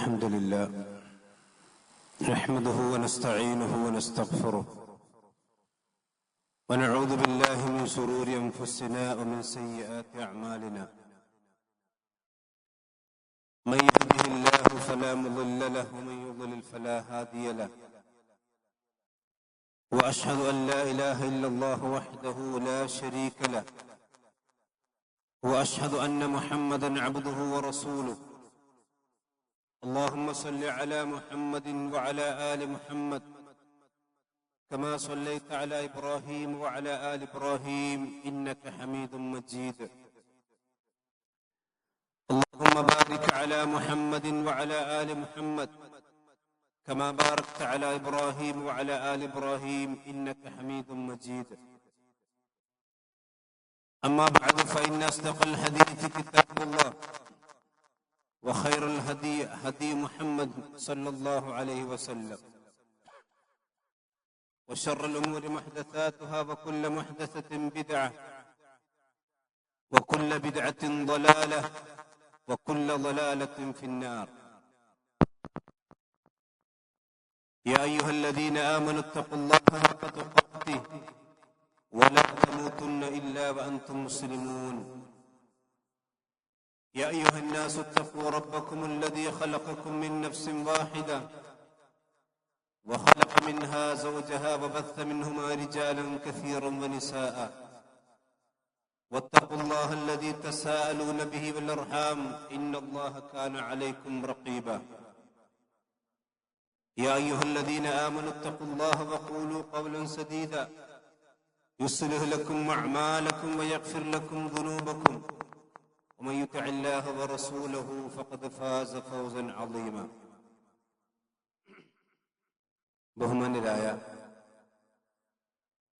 الحمد لله نحمده ونستعينه ونستغفره ونعوذ بالله من شرور أنفسنا ومن سيئات أعمالنا من يهده الله فلا مضل له ومن يضلل فلا هادي له وأشهد أن لا إله إلا الله وحده لا شريك له وأشهد أن محمدا عبده ورسوله اللهم صل على محمد وعلى آل محمد كما صليت على إبراهيم وعلى آل إبراهيم إنك حميد مجيد اللهم بارك على محمد وعلى آل محمد كما باركت على إبراهيم وعلى آل إبراهيم إنك حميد مجيد أما بعد فإن أصدق الحديث كتاب الله وخير الهدي هدي محمد صلى الله عليه وسلم وشر الأمور محدثاتها وكل محدثة بدعة وكل بدعة ضلالة وكل ضلالة في النار يا أيها الذين آمنوا اتقوا الله حق تقاته ولا تموتن إلا وأنتم مسلمون يا أيها الناس اتقوا ربكم الذي خلقكم من نفس واحدة وخلق منها زوجها وبث منهما رجالا كثيرا ونساء واتقوا الله الذي تساءلون به والأرحام إن الله كان عليكم رقيبا يا أيها الذين آمنوا اتقوا الله وقولوا قولا سديدا يصلح لكم أعمالكم ويغفر لكم ذنوبكم ومن يطع الله ورسوله فقد فاز فوزا عظيما ബഹുമാന്യരായ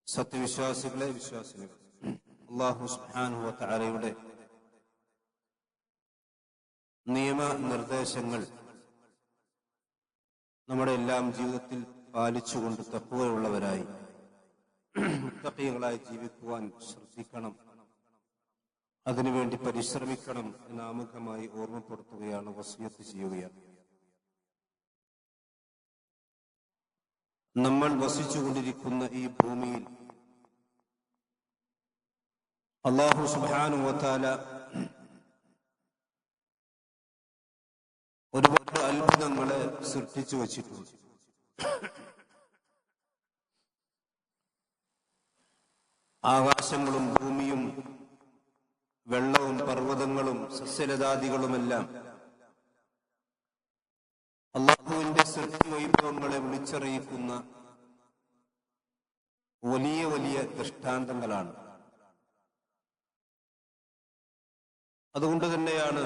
സത്യവിശ്വാസികളെ വിശ്വാസികൾ അല്ലാഹു സുബ്ഹാനഹു വ തആലയുടെ നിയമനിർദ്ദേശങ്ങൾ നമ്മുടെ എല്ലാം ജീവിതത്തിൽ പാലിച്ചുകൊണ്ട് തഖ്വയുള്ളവരായി മുത്തഖീകളായി ജീവിക്കുവാൻ ശ്രദ്ധിക്കണം, അതിനുവേണ്ടി പരിശ്രമിക്കണം എന്ന് ആമുഖമായി ഓർമ്മപ്പെടുത്തുകയാണ്, വസിയത്ത് ചെയ്യുകയാണ്. നമ്മൾ വസിച്ചുകൊണ്ടിരിക്കുന്ന ഈ ഭൂമിയിൽ അല്ലാഹു സുബ്ഹാനഹു വ തആല ഒരുപാട് അത്ഭുതങ്ങളെ സൃഷ്ടിച്ചു വച്ചിട്ടുണ്ട്. ആകാശങ്ങളും ഭൂമിയും വെള്ളവും പർവ്വതങ്ങളും സസ്യലതാദികളുമെല്ലാം അല്ലാഹുവിന്റെ സൃഷ്ടിവൈഭവങ്ങളെ വിളിച്ചറിയിക്കുന്ന വലിയ വലിയ ദൃഷ്ടാന്തങ്ങളാണ്. അതുകൊണ്ട് തന്നെയാണ്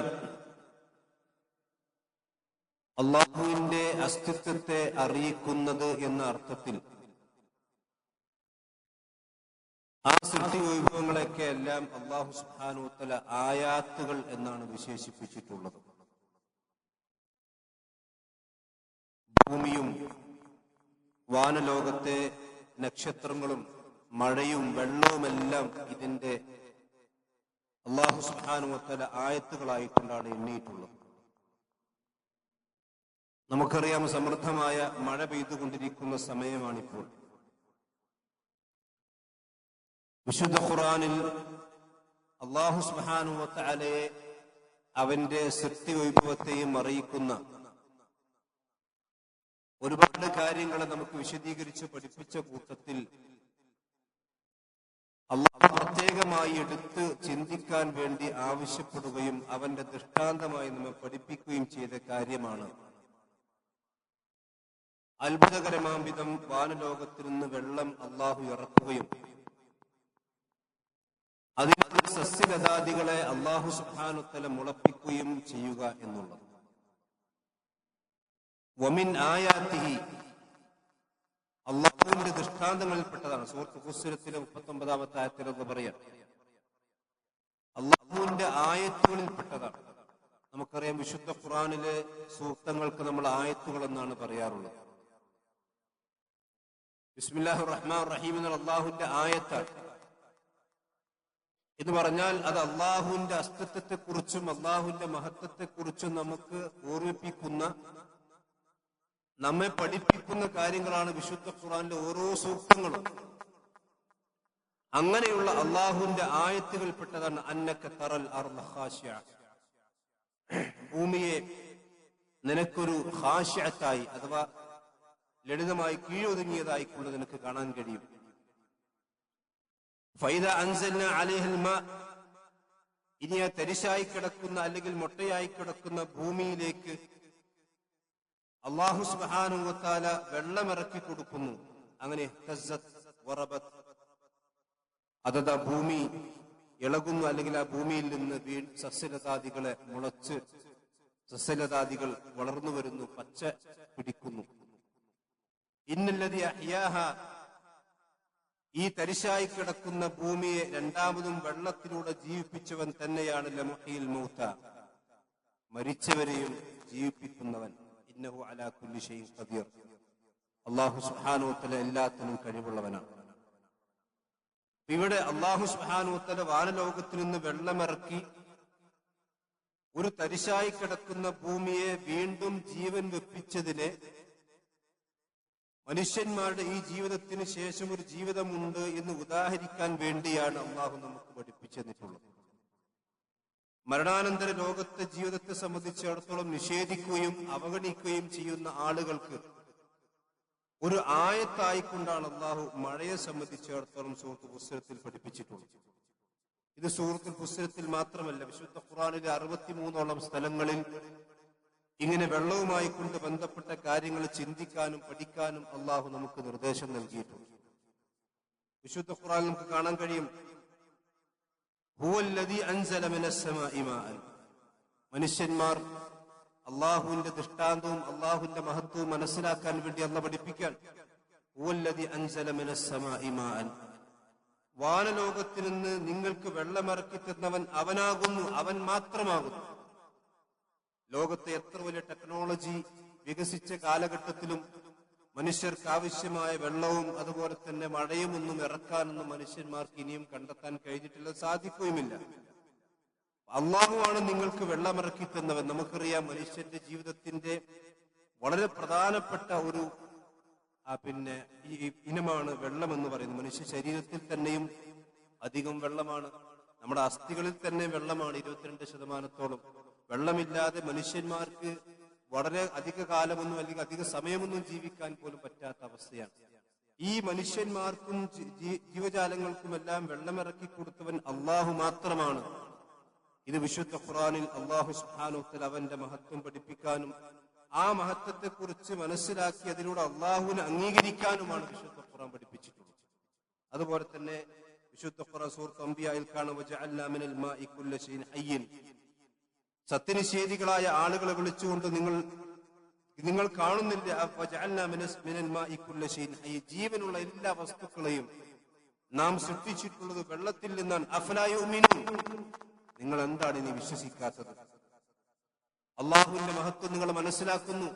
അല്ലാഹുവിന്റെ അസ്തിത്വത്തെ അറിയിക്കുന്നത് എന്ന അർത്ഥത്തിൽ ആ സൃഷ്ടിവൈഭവങ്ങളെയൊക്കെ എല്ലാം അല്ലാഹു സുബ്ഹാനഹു വ തആല ആയാത്തുകൾ എന്നാണ് വിശേഷിപ്പിച്ചിട്ടുള്ളത്. ഭൂമിയും വാനലോകത്തെ നക്ഷത്രങ്ങളും മഴയും വെള്ളവുമെല്ലാം ഇതിന്റെ അല്ലാഹു സുബ്ഹാനഹു വ തആല ആയത്തുകളായിക്കൊണ്ടാണ് എണ്ണിയിട്ടുള്ളത്. നമുക്കറിയാം, സമൃദ്ധമായ മഴ പെയ്തുകൊണ്ടിരിക്കുന്ന സമയമാണിപ്പോൾ. വിശുദ്ധ ഖുർആനിൽ അല്ലാഹു സുബ്ഹാനഹു വ തആലയെ അവന്റെ സൃഷ്ടിവൈഭവത്തെയും അറിയിക്കുന്ന ഒരുപാട് കാര്യങ്ങളെ നമുക്ക് വിശദീകരിച്ച് പഠിപ്പിച്ച കൂട്ടത്തിൽ അല്ലാഹു പ്രത്യേകമായി എടുത്ത് ചിന്തിക്കാൻ വേണ്ടി ആവശ്യപ്പെടുകയും അവന്റെ ദൃഷ്ടാന്തമായി നമ്മെ പഠിപ്പിക്കുകയും ചെയ്ത കാര്യമാണ് അത്ഭുതകരമാം വിധം വാനലോകത്തിൽ നിന്ന് വെള്ളം അല്ലാഹു ഇറക്കുകയും അതിനുള്ള സസ്യലതാദികളെ അല്ലാഹു സുബ്ഹാനഹു വ തആല മുളപ്പിക്കുകയും ചെയ്യുക എന്നുള്ളത്. വമിൻ ആയാതിഹി, അല്ലാഹുവിന്റെ ദൃഷ്ടാന്തങ്ങളിൽപ്പെട്ടതാണ്. സൂറത്ത് ഫുസ്സിലത്തിലെ 39-ാമത്തെ ആയത്തിലൊക്കെ പറയാം, അല്ലാഹുവിന്റെ ആയത്തുകളിൽപ്പെട്ടതാണ്. നമുക്കറിയാം, വിശുദ്ധ ഖുർആനിലെ സൂക്തങ്ങൾക്ക് നമ്മൾ ആയത്തുകൾ എന്നാണ് പറയാറുള്ളത്. ബിസ്മില്ലാഹിർ റഹ്മാനിർ റഹീം എന്ന അല്ലാഹുവിന്റെ ആയത്താണ്. എന്ന് പറഞ്ഞാൽ അത് അള്ളാഹുവിന്റെ അസ്തിത്വത്തെക്കുറിച്ചും അള്ളാഹുവിന്റെ മഹത്വത്തെക്കുറിച്ചും നമുക്ക് ഓർമ്മിപ്പിക്കുന്ന നമ്മെ പഠിപ്പിക്കുന്ന കാര്യങ്ങളാണ് വിശുദ്ധ ഖുർആനിലെ ഓരോ സൂക്തങ്ങളും. അങ്ങനെയുള്ള അള്ളാഹുവിന്റെ ആയത്തുകൾപ്പെട്ടതാണ് അന്നക തറൽ അർള ഖാശിഅ, ഭൂമിയെ നിനക്കൊരു ഖാശിഅത്തായി അഥവാ ലളിതമായി കീഴൊതുങ്ങിയതായി കൊണ്ട് നിനക്ക് കാണാൻ കഴിയും. ഫൈദ അൻസൽന അലൈഹിൽ മാ, ഇനി ആ തരിശായി കിടക്കുന്ന അല്ലെങ്കിൽ മൊട്ടയായി കിടക്കുന്ന ഭൂമിയിലേക്ക് അല്ലാഹു സുബ്ഹാനഹു വ തആല വെള്ളമിറക്കി കൊടുക്കുന്നു. അങ്ങനെ അതത് ഭൂമി ഇളകുന്നു, അല്ലെങ്കിൽ ആ ഭൂമിയിൽ നിന്ന് സസ്യലതാദികളെ മുളച്ച് സസ്യലതാദികൾ വളർന്നു വരുന്നു, പച്ച പിടിക്കുന്നു. ഇന്നല്ലദീ അഹ്യാഹ, ഈ തരിശായി കിടക്കുന്ന ഭൂമിയെ രണ്ടാമതും വെള്ളത്തിലൂടെ ജീവിപ്പിച്ചവൻ തന്നെയാണ് ലമുഹീൽ മൗത, മരിച്ചവരെയും ജീവിപ്പിക്കുന്നവൻ. ഇന്നഹു അലാ കുല്ലി ഷൈഇൻ ഖദീർ, അല്ലാഹു സുബ്ഹാനഹു വ തആല എല്ലാത്തിനും കഴിവുള്ളവനാണ്. ഇവിടെ അല്ലാഹു സുബ്ഹാനഹു വ തആല വാനലോകത്തിൽ നിന്ന് വെള്ളമിറക്കി ഒരു തരിശായി കിടക്കുന്ന ഭൂമിയെ വീണ്ടും ജീവൻ വെപ്പിച്ചതിനെ മനുഷ്യന്മാരുടെ ഈ ജീവിതത്തിന് ശേഷം ഒരു ജീവിതമുണ്ട് എന്ന് ഉദാഹരിക്കാൻ വേണ്ടിയാണ് അള്ളാഹു നമുക്ക് പഠിപ്പിച്ചു തന്നിട്ടുള്ളത്. മരണാനന്തര ലോകത്തെ ജീവിതത്തെ സംബന്ധിച്ചിടത്തോളം നിഷേധിക്കുകയും അവഗണിക്കുകയും ചെയ്യുന്ന ആളുകൾക്ക് ഒരു ആയത്തായിക്കൊണ്ടാണ് അള്ളാഹു മഴയെ സംബന്ധിച്ചിടത്തോളം സൂറത്തുൽ ഫുസ്സിലത്തിൽ പഠിപ്പിച്ചിട്ടുള്ളത്. ഇത് സൂറത്തുൽ ഫുസ്സിലത്തിൽ മാത്രമല്ല, വിശുദ്ധ ഖുർആനിലെ 63ഓളം സ്ഥലങ്ങളിൽ ഇങ്ങനെ വെള്ളവുമായി കൊണ്ട് ബന്ധപ്പെട്ട കാര്യങ്ങൾ ചിന്തിക്കാനും പഠിക്കാനും അള്ളാഹു നമുക്ക് നിർദ്ദേശം നൽകിയിട്ടുണ്ട്. വിശുദ്ധ ഖുർആനിൽ നമുക്ക് കാണാൻ കഴിയും, ഹുവല്ലദീ അൻസല മിനസ് സമാഇ മാഅൻ, മനുഷ്യന്മാർ അള്ളാഹുവിന്റെ ദൃഷ്ടാന്തവും അള്ളാഹുവിന്റെ മഹത്വവും മനസ്സിലാക്കാൻ വേണ്ടി അള്ളാഹു പഠിപ്പിക്കാൻ, ഹുവല്ലദീ അൻസല മിനസ് സമാഇ മാഅൻ, വാനലോകത്തിൽ നിന്ന് നിങ്ങൾക്ക് വെള്ളമിറക്കി തന്നവൻ അവനാകുന്നു, അവൻ മാത്രമാകുന്നു. ലോകത്തെ എത്ര വലിയ ടെക്നോളജി വികസിച്ച കാലഘട്ടത്തിലും മനുഷ്യർക്ക് ആവശ്യമായ വെള്ളവും അതുപോലെ തന്നെ മഴയും ഒന്നും ഇറക്കാനൊന്നും മനുഷ്യന്മാർക്ക് ഇനിയും കണ്ടെത്താൻ കഴിഞ്ഞിട്ടില്ല, സാധിക്കുകയുമില്ല. അള്ളാഹുവാണ് നിങ്ങൾക്ക് വെള്ളമിറക്കി തന്നവൻ. നമുക്കറിയാം, മനുഷ്യന്റെ ജീവിതത്തിന്റെ വളരെ പ്രധാനപ്പെട്ട ഒരു ഇനമാണ് വെള്ളം എന്ന് പറയുന്നത്. മനുഷ്യ ശരീരത്തിൽ തന്നെയും അധികം വെള്ളമാണ്, നമ്മുടെ അസ്ഥികളിൽ തന്നെ വെള്ളമാണ് 22%. വെള്ളമില്ലാതെ മനുഷ്യന്മാർക്ക് വളരെ അധിക കാലമൊന്നും അല്ലെങ്കിൽ അധിക സമയമൊന്നും ജീവിക്കാൻ പോലും പറ്റാത്ത അവസ്ഥയാണ്. ഈ മനുഷ്യന്മാർക്കും ജീവജാലങ്ങൾക്കുമെല്ലാം വെള്ളമിറക്കി കൊടുത്തവൻ അള്ളാഹു മാത്രമാണ്. ഇത് വിശുദ്ധ ഖുർആനിൽ അള്ളാഹു സുബ്ഹാനഹു വ തആല അവന്റെ മഹത്വം പഠിപ്പിക്കാനും ആ മഹത്വത്തെ കുറിച്ച് മനസ്സിലാക്കി അതിലൂടെ അള്ളാഹുവിനെ അംഗീകരിക്കാനുമാണ് വിശുദ്ധ ഖുർആൻ പഠിപ്പിച്ചിട്ടുള്ളത്. അതുപോലെ തന്നെ വിശുദ്ധ ഖുർആൻ സൂറത്തുൽ അംബിയായിൽ കാണാം, വജഅൽനാ മിനൽ മാഇ കുല്ല ശൈഇൻ ഹയ്യിൻ, സത്യനിഷേധികളായ ആളുകളെ വിളിച്ചുകൊണ്ട് നിങ്ങൾ കാണുന്നില്ല, വജഅൽനാ മിനൽ മാഇ കുല്ല ശൈഇൻ ഹയ്യിൻ, ജീവനുള്ള എല്ലാ വസ്തുക്കളെയും നാം സൃഷ്ടിച്ചിട്ടുള്ളത് വെള്ളത്തിൽ നിന്നാണ്. അഫലാ യുഅ്മിനൂൻ, നിങ്ങൾ എന്താണ് ഇനി വിശ്വസിക്കാത്തത്? അള്ളാഹുവിന്റെ മഹത്വം നിങ്ങൾ മനസ്സിലാക്കുന്നു.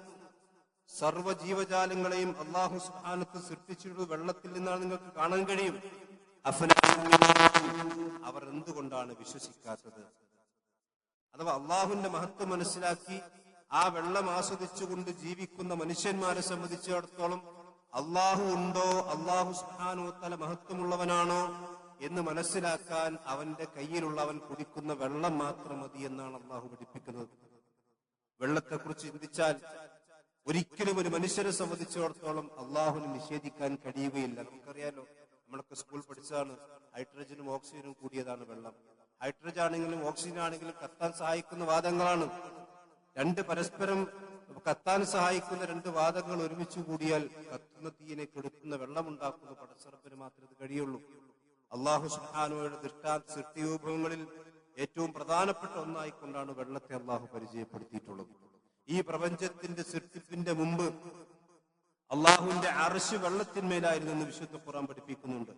സർവ്വ ജീവജാലങ്ങളെയും അള്ളാഹു സുബ്ഹാനഹു വ തആല സൃഷ്ടിച്ചിട്ടുള്ളത് വെള്ളത്തിൽ നിന്നാണ് നിങ്ങൾക്ക് കാണാൻ കഴിയും. അഫലാ യുഅ്മിനൂൻ, അവർ എന്തുകൊണ്ടാണ് വിശ്വസിക്കാത്തത്? അഥവാ അള്ളാഹുവിന്റെ മഹത്വം മനസ്സിലാക്കി ആ വെള്ളം ആസ്വദിച്ചുകൊണ്ട് ജീവിക്കുന്ന മനുഷ്യന്മാരെ സംബന്ധിച്ചിടത്തോളം അള്ളാഹു ഉണ്ടോ, അള്ളാഹു സുബ്ഹാനഹു വ തആല മഹത്വമുള്ളവനാണോ എന്ന് മനസ്സിലാക്കാൻ അവന്റെ കയ്യിലുള്ള അവൻ കുടിക്കുന്ന വെള്ളം മാത്രം മതി എന്നാണ് അള്ളാഹു പഠിപ്പിക്കുന്നത്. വെള്ളത്തെക്കുറിച്ച് ചിന്തിച്ചാൽ ഒരിക്കലും ഒരു മനുഷ്യരെ സംബന്ധിച്ചിടത്തോളം അള്ളാഹുവിനെ നിഷേധിക്കാൻ കഴിയുകയില്ല. നമുക്കറിയാലോ, നമ്മളൊക്കെ സ്കൂൾ പഠിച്ചതാണ്, ഹൈഡ്രജനും ഓക്സിജനും കൂടിയതാണ് വെള്ളം. ഹൈഡ്രജൻ ആണെങ്കിലും ഓക്സിജൻ ആണെങ്കിലും കത്താൻ സഹായിക്കുന്ന വാതകങ്ങളാണ്. രണ്ട് പരസ്പരം കത്താൻ സഹായിക്കുന്ന രണ്ട് വാതകങ്ങൾ ഒരുമിച്ച് കൂടിയാൽ കത്തുന്ന തീയിനെ കെടുത്തുന്ന വെള്ളമുണ്ടാക്കുന്ന പടച്ചറപ്പിന് മാത്രമേ ഇത് കഴിയുള്ളൂ. അള്ളാഹു സുബ്ഹാനഹുവയുടെ സൃഷ്ടിവിഭവങ്ങളിൽ ഏറ്റവും പ്രധാനപ്പെട്ട ഒന്നായിക്കൊണ്ടാണ് വെള്ളത്തെ അള്ളാഹു പരിചയപ്പെടുത്തിയിട്ടുള്ളത്. ഈ പ്രപഞ്ചത്തിന്റെ സൃഷ്ടിപ്പിന്റെ മുമ്പ് അള്ളാഹുവിന്റെ അർശ് വെള്ളത്തിന്മേലായിരുന്നു എന്ന് വിശുദ്ധ ഖുർആൻ പഠിപ്പിക്കുന്നുണ്ട്.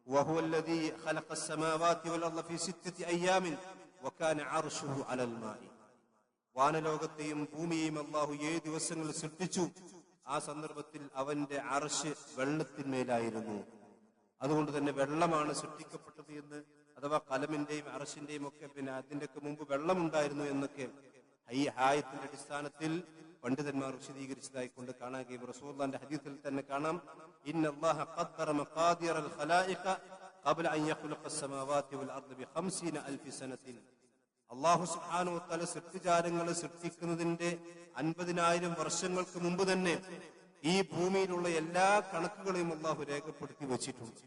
വഹുവല്ലദീ ഖലഖസ് സമാവാതി വൽ അർള ഫീ സിത്തത്തി അയ്യാമിൻ വകാന അർശുഹു അലൽ മാഇ, വാനലോകത്തെയും ഭൂമിയെയും അള്ളാഹു 7 ദിവസങ്ങളിൽ സൃഷ്ടിച്ചു. ആ സന്ദർഭത്തിൽ അവന്റെ അർശ് വെള്ളത്തിന്മേലായിരുന്നു. അതുകൊണ്ട് തന്നെ വെള്ളമാണ് സൃഷ്ടിക്കപ്പെട്ടത് എന്ന്, അഥവാ കലമിന്റെയും അർശിന്റെയും ഒക്കെ അതിന്റെയൊക്കെ മുമ്പ് വെള്ളമുണ്ടായിരുന്നു എന്നൊക്കെ ഈ ആയത്തിന്റെ അടിസ്ഥാനത്തിൽ പണ്ഡിതന്മാർ വിശദീകരിച്ചതായി കൊണ്ട് കാണാൻ കഴിയും. റസൂലുള്ളാഹിന്റെ ഹദീസിൽ തന്നെ കാണാം, ഇന്നല്ലാഹ ഖദ്ദറ മഖാദിറൽ ഖലായിഖ ഖബ്ല അൻ യഖ്ലുഖ അസ്സമാവാതി വൽ അർദ ബി 50000 സനത്തിൻ. അല്ലാഹു സുബ്ഹാനഹു വ തആല സൃഷ്ടിജാലങ്ങളെ സൃഷ്ടിക്കുന്നതിന്റെ 50,000 വർഷങ്ങൾക്ക് മുമ്പ് തന്നെ ഈ ഭൂമിയിലുള്ള എല്ലാ കണക്കുകളെയും അല്ലാഹു രേഖപ്പെടുത്തി വെച്ചിട്ടുണ്ട്.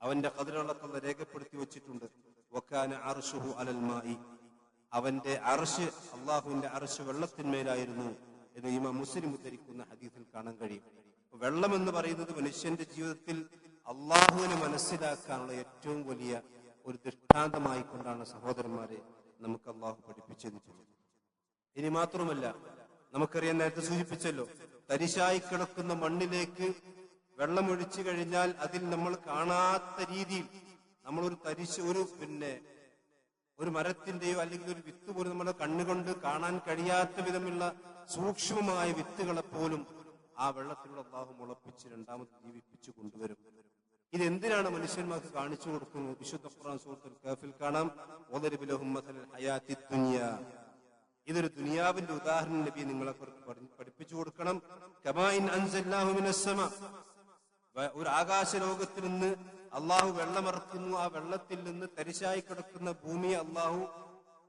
അവന്റെ ഖദറുകളൊക്കെ രേഖപ്പെടുത്തി വെച്ചിട്ടുണ്ട്. വകാന അർശുഹു അലൽ മാഇ, അവന്റെ അർശ്, അള്ളാഹുവിന്റെ അർശ് വെള്ളത്തിന്മേലായിരുന്നു എന്ന് ഇമാം മുസ്ലിം ഉദ്ധരിക്കുന്ന ഹദീസിൽ കാണാൻ കഴിയും. വെള്ളം എന്ന് പറയുന്നത് മനുഷ്യന്റെ ജീവിതത്തിൽ അള്ളാഹുവിനെ മനസ്സിലാക്കാനുള്ള ഏറ്റവും വലിയ ഒരു ദൃഷ്ടാന്തമായി കൊണ്ടാണ് സഹോദരന്മാരെ നമുക്ക് അള്ളാഹു പഠിപ്പിച്ചിട്ടുള്ളത്. ഇനി മാത്രമല്ല, നമുക്കറിയാൻ, നേരത്തെ സൂചിപ്പിച്ചല്ലോ, തരിശായി കിടക്കുന്ന മണ്ണിലേക്ക് വെള്ളമൊഴിച്ചു കഴിഞ്ഞാൽ അതിൽ നമ്മൾ കാണാത്ത രീതിയിൽ നമ്മളൊരു തരിശ് ഒരു മരത്തിന്റെയോ അല്ലെങ്കിൽ ഒരു വിത്ത് പോലും നമ്മുടെ കണ്ണുകൊണ്ട് കാണാൻ കഴിയാത്ത വിധമുള്ള സൂക്ഷ്മമായ വിത്തുകളെപ്പോലും ആ വെള്ളത്തിലൂടെ അല്ലാഹു മുളപ്പിച്ച് രണ്ടാമത് ജീവിപ്പിച്ചു കൊണ്ടുവരും. ഇതെന്തിനാണ് മനുഷ്യന്മാർക്ക് കാണിച്ചു കൊടുക്കുന്നത്? വിശുദ്ധ ഖുർആൻ സൂറത്തുൽ കഹ്ഫിൽ കാണാം, വദരിബ് ലഹും മസലൽ ഹയാത്തിദ് ദുനിയ. ഇതൊരു ദുനിയാവിന്റെ ഉദാഹരണം നബി നിങ്ങളെ പഠിപ്പിച്ചു കൊടുക്കണം. കമാ ഇൻ അൻസൽനാഹു മിനസ് സമ, ഒരു ആകാശ ലോകത്തിൽ നിന്ന് അള്ളാഹു വെള്ളമിറക്കുന്നു. ആ വെള്ളത്തിൽ നിന്ന് തരിശായി കിടക്കുന്ന ഭൂമിയെ അള്ളാഹു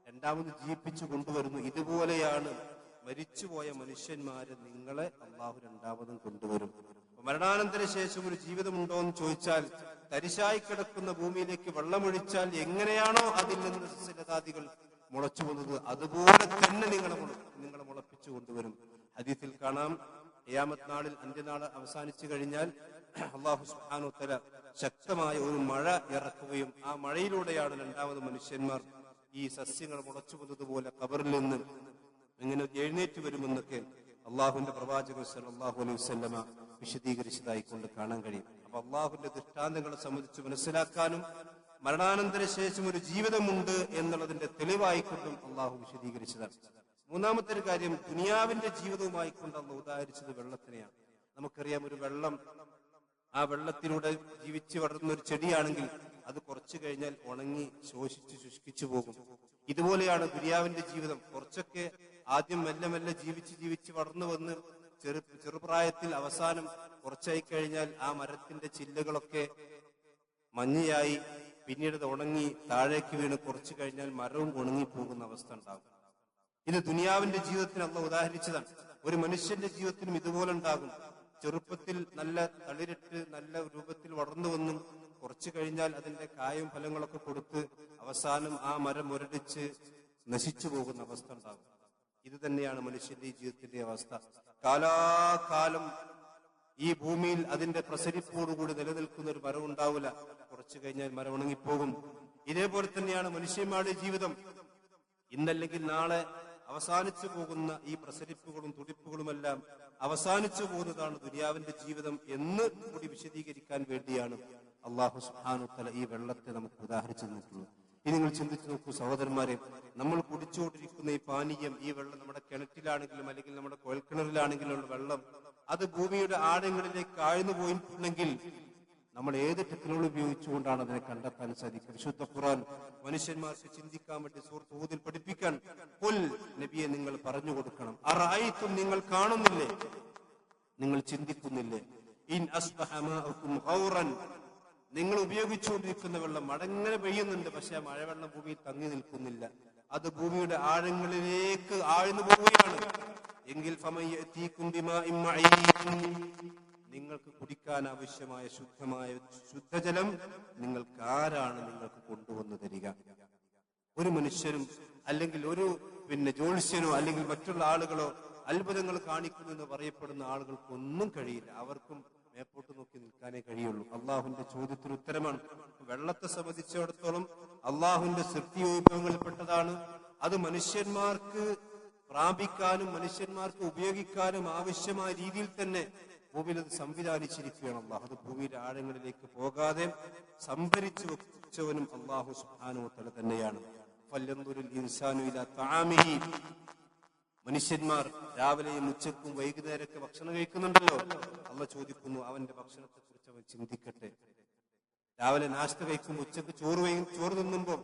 രണ്ടാമത് ജീവിപ്പിച്ചു കൊണ്ടുവരുന്നു. ഇതുപോലെയാണ് മരിച്ചുപോയ മനുഷ്യന്മാരെ നിങ്ങളെ അള്ളാഹു രണ്ടാമതും കൊണ്ടുവരും. മരണാനന്തര ശേഷം ഒരു ജീവിതമുണ്ടോ എന്ന് ചോദിച്ചാൽ, തരിശായി കിടക്കുന്ന ഭൂമിയിലേക്ക് വെള്ളമൊഴിച്ചാൽ എങ്ങനെയാണോ അതിൽ നിന്ന് സസ്യലതാദികൾ മുളച്ചു വന്നത്, അതുപോലെ തന്നെ നിങ്ങളെ മുളപ്പിച്ചു കൊണ്ടുവരും. ഹദീസിൽ കാണാം, ഖിയാമത്ത് നാളിൽ, അന്ത്യനാള് അവസാനിച്ചു കഴിഞ്ഞാൽ അല്ലാഹു സുബ്ഹാനഹു വ തആല ശക്തമായ ഒരു മഴ ഇറക്കുകയും ആ മഴയിലൂടെയാണ് രണ്ടാമത് മനുഷ്യന്മാർ ഈ സസ്യങ്ങൾ മുളച്ചു വന്നതുപോലെ ഖബറിൽ നിന്ന് എങ്ങനെ എഴുന്നേറ്റ് വരുമെന്നൊക്കെ അള്ളാഹുവിന്റെ പ്രവാചകൻ സല്ലല്ലാഹു അലൈഹി വസല്ലമ വിശദീകരിച്ചതായി കൊണ്ട് കാണാൻ കഴിയും. അപ്പൊ അള്ളാഹുവിന്റെ ദൃഷ്ടാന്തങ്ങളെ സംബന്ധിച്ച് മനസ്സിലാക്കാനും മരണാനന്തര ശേഷം ഒരു ജീവിതമുണ്ട് എന്നുള്ളതിന്റെ തെളിവായിക്കൊണ്ടും അള്ളാഹു വിശദീകരിച്ചതാണ്. മൂന്നാമത്തെ ഒരു കാര്യം, ദുനിയാവിന്റെ ജീവിതവുമായി കൊണ്ട് അള്ളാഹു ഉദാഹരിച്ചത് വെള്ളത്തിനെയാണ്. നമുക്കറിയാം, ഒരു വെള്ളം, ആ വെള്ളത്തിലൂടെ ജീവിച്ച് വളർന്ന ഒരു ചെടിയാണെങ്കിൽ അത് കുറച്ചു കഴിഞ്ഞാൽ ഉണങ്ങി ശോഷിച്ച് ശുഷ്കിച്ചു പോകും. ഇതുപോലെയാണ് ദുനിയാവിന്റെ ജീവിതം. കുറച്ചൊക്കെ ആദ്യം മെല്ലെ മെല്ലെ ജീവിച്ച് വളർന്നു വന്ന് ചെറുപ്രായത്തിൽ അവസാനം കുറച്ചായി കഴിഞ്ഞാൽ ആ മരത്തിന്റെ ചില്ലകളൊക്കെ മഞ്ഞയായി, പിന്നീട് അത് ഉണങ്ങി താഴേക്ക് വീണ് കുറച്ചു കഴിഞ്ഞാൽ മരവും ഉണങ്ങിപ്പോകുന്ന അവസ്ഥ ഉണ്ടാകും. ഇത് ദുനിയാവിന്റെ ജീവിതത്തിന് അള്ളാഹു ഉദാഹരിച്ചതാണ്. ഒരു മനുഷ്യന്റെ ജീവിതത്തിനും ഇതുപോലെ ഉണ്ടാകും. ചെറുപ്പത്തിൽ നല്ല തളിരിട്ട് നല്ല രൂപത്തിൽ വളർന്നു വന്നും കുറച്ചു കഴിഞ്ഞാൽ അതിന്റെ കായും ഫലങ്ങളൊക്കെ കൊടുത്ത് അവസാനം ആ മരം മുരടിച്ച് നശിച്ചു പോകുന്ന അവസ്ഥ ഉണ്ടാകും. ഇത് തന്നെയാണ് മനുഷ്യന്റെ ജീവിതത്തിന്റെ അവസ്ഥ. കാലാകാലം ഈ ഭൂമിയിൽ അതിന്റെ പ്രസരിപ്പോടുകൂടി നിലനിൽക്കുന്ന ഒരു മരം ഉണ്ടാവില്ല. കുറച്ചു കഴിഞ്ഞാൽ മരം ഉണങ്ങിപ്പോകും. ഇതേപോലെ തന്നെയാണ് മനുഷ്യന്മാരുടെ ജീവിതം. ഇന്നല്ലെങ്കിൽ നാളെ അവസാനിച്ചു പോകുന്ന ഈ പ്രസരിപ്പുകളും തുടിപ്പുകളുമെല്ലാം അവസാനിച്ചു പോകുന്നതാണ് ദുനിയാവിന്റെ ജീവിതം എന്ന് കൂടി വിശദീകരിക്കാൻ വേണ്ടിയാണ് അല്ലാഹു സുബ്ഹാനഹു വ തആല ഈ വെള്ളത്തെ നമുക്ക് ഉദാഹരിച്ചു തന്നിട്ടുള്ളത്. ഇനി നിങ്ങൾ ചിന്തിച്ചു നോക്കൂ സഹോദരന്മാരെ, നമ്മൾ കുടിച്ചുകൊണ്ടിരിക്കുന്ന ഈ പാനീയം, ഈ വെള്ളം നമ്മുടെ കിണറ്റിലാണെങ്കിലും അല്ലെങ്കിൽ നമ്മുടെ കുഴൽക്കിണറിലാണെങ്കിലും ഉള്ള വെള്ളം, അത് ഭൂമിയുടെ ആഴങ്ങളിലേക്ക് ആഴ്ന്നു പോയിട്ടുണ്ടെങ്കിൽ നമ്മൾ ഏത് ടെക്നോളജി ഉപയോഗിച്ചുകൊണ്ടാണ് അതിനെ കണ്ടെത്താൻ സാധിക്കുക? വിശുദ്ധ ഖുർആൻ മനുഷ്യന്മാർക്ക് ചിന്തിക്കാൻ വേണ്ടി സൂറത്ത് ഹൂദിൽ പഠിപ്പിക്കാൻ, ഖുൽ, നബിയെ നിങ്ങൾ പറഞ്ഞു കൊടുക്കണം, അറഅയ്തും, നിങ്ങൾ കാണുന്നില്ലേ, നിങ്ങൾ ചിന്തിക്കുന്നില്ലേ, ഇൻ അസ്ബഹ മാഉകും ഗൗറൻ, നിങ്ങൾ ഉപയോഗിച്ചുകൊണ്ടിരിക്കുന്ന വെള്ളം മടങ്ങനെ പെയ്യുന്നുണ്ട്, പക്ഷെ മഴവെള്ളം ഭൂമിയിൽ തങ്ങി നിൽക്കുന്നില്ല, അത് ഭൂമിയുടെ ആഴങ്ങളിലേക്ക് ആഴ്ന്നു പോവുകയാണ് എങ്കിൽ ഫമയതീകും ബിമാഇൻ മഈൻ, നിങ്ങൾക്ക് കുടിക്കാൻ ആവശ്യമായ ശുദ്ധജലം നിങ്ങൾക്ക് ആരാണ് നിങ്ങൾക്ക് കൊണ്ടുവന്നു തരിക? ഒരു മനുഷ്യരും അല്ലെങ്കിൽ ഒരു ജ്യോത്സ്യനോ അല്ലെങ്കിൽ മറ്റുള്ള ആളുകളോ അത്ഭുതങ്ങൾ കാണിക്കുന്നു എന്ന് പറയപ്പെടുന്ന ആളുകൾക്കൊന്നും കഴിയില്ല. അവർക്കും മേപ്പോട്ട് നോക്കി നിൽക്കാനേ കഴിയുള്ളൂ. അള്ളാഹുവിന്റെ ചോദ്യത്തിന് ഉത്തരമാണ്. വെള്ളത്തെ സംബന്ധിച്ചിടത്തോളം അള്ളാഹുവിന്റെ സൃഷ്ടിവിഭവങ്ങളിൽപ്പെട്ടതാണ്. അത് മനുഷ്യന്മാർക്ക് പ്രാപിക്കാനും മനുഷ്യന്മാർക്ക് ഉപയോഗിക്കാനും ആവശ്യമായ രീതിയിൽ തന്നെ ഭൂമിയിൽ അത് സംവിധാനിച്ചിരിക്കുകയാണ് അള്ളാഹു. അത് ഭൂമിയുടെ ആഴങ്ങളിലേക്ക് പോകാതെ സംഭരിച്ചു വെച്ചവനും അള്ളാഹു സുബ്ഹാനഹു വ തആല തന്നെയാണ്. ഫല്യൻദുരിൽ ഇൻസാനു ഇലാ തആമിഹി, മനുഷ്യന്മാർ രാവിലെയും ഉച്ചക്കും വൈകുന്നേരമൊക്കെ ഭക്ഷണം കഴിക്കുന്നുണ്ടല്ലോ. അള്ളാഹു ചോദിക്കുന്നു, അവന്റെ ഭക്ഷണത്തെ കുറിച്ച് അവൻ ചിന്തിക്കട്ടെ. രാവിലെ നാശ്ത കഴിക്കുമ്പോൾ ഉച്ചക്ക് ചോറ് തിന്നുമ്പോൾ